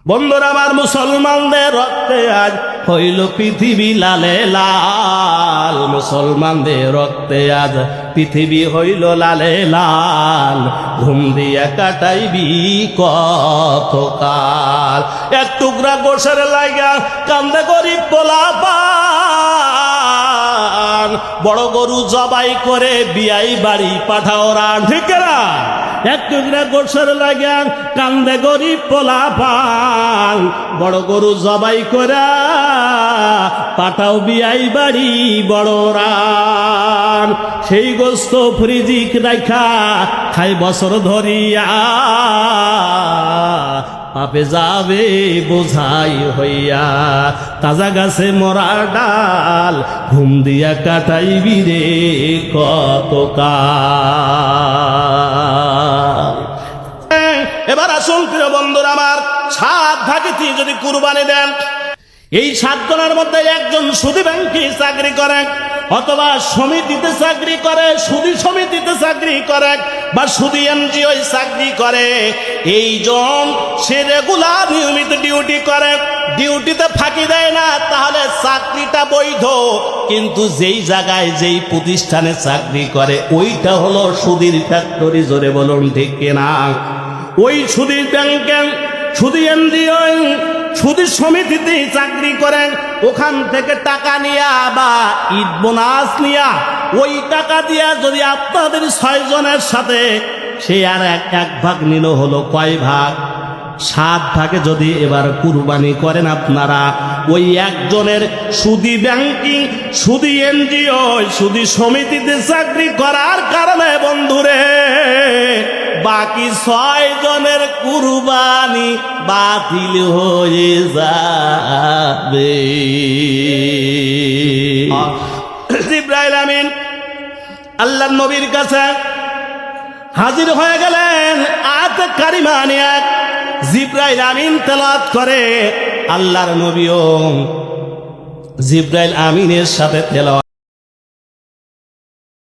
বন্ধুরা আমার, মুসলমানদের রক্তে আজ হইল পৃথিবী লালে লাল। মুসলমানদের রক্তে আজ পৃথিবী হইল লালে লাল। ঘুম দিয়া কাটাইবি কতকাল, এক টুকরা গোশের লাগা কান্দে গরিব পোলাপান। বড় গরু জবাই করে বিয়াই বাড়ি পাঠাওরা, ঠিক না? এক টুকরা গোশের লাগা কান্দে গরিব পোলাপান। বড় গরু জবাই করা পাঠাও বিয়াই বাড়ি বড় রান। সেই গোস্ত ফ্রিজিক রাখা খাই বছর ধরিয়া, পাপে যাবে বোঝাই হইয়া। তাজা গাছে মরা ডাল ঘুম দিয়া কাটাইবি রে কতকাল। এবার আসুন প্রিয় বন্ধুরা আমার, 7 ভাগেতে যদি কুরবানি দেন, এই 7 জনের মধ্যে একজন সুদী ব্যাংকে চাকরি করে, অথবা সমিতিতে চাকরি করে, সুদী সমিতিতে চাকরি করে, বা সুদী এনজিও চাকরি করে। এইজন সে রেগুলার নিয়মিত ডিউটি করে, ডিউটিতে ফাঁকি দেয় না, তাহলে চাকরিটা বৈধ। কিন্তু যেই জায়গায় যেই প্রতিষ্ঠানে চাকরি করে ওইটা হলো সুদীর ফ্যাক্টরি। জোরে বলুন ঠিক কিনা? ওই সুদীর ব্যাংকে, সুদী এনজিও, সুদী সমিতিতে চাকরি করেন, ওখান থেকে টাকা নিয়া বা ঈদ বোনাস নিয়া ওই টাকা দিয়া যদি আপনাদের 6 জনের সাথে সে আর এক ভাগ নিল, হলো কয় ভাগ? 7 ভাগে যদি এবার কুরবানি করেন আপনারা, ওই একজনের সুদী ব্যাংকিং, সুদী এনজিও, সুদী সমিতিতে চাকরি করার কারণে বন্ধুরে বাকি 6 জনের কুরবানি বাতিল হয়ে যাবে। জিবরাইল আমিন আল্লাহর নবীর কাছে হাজির হয়ে গেলেন। আয়াত কারিমা নিয়ে জিবরাইল আমিন তেলাওয়াত করে, আল্লাহর নবীও জিবরাইল আমিনের সাথে তেলাওয়াত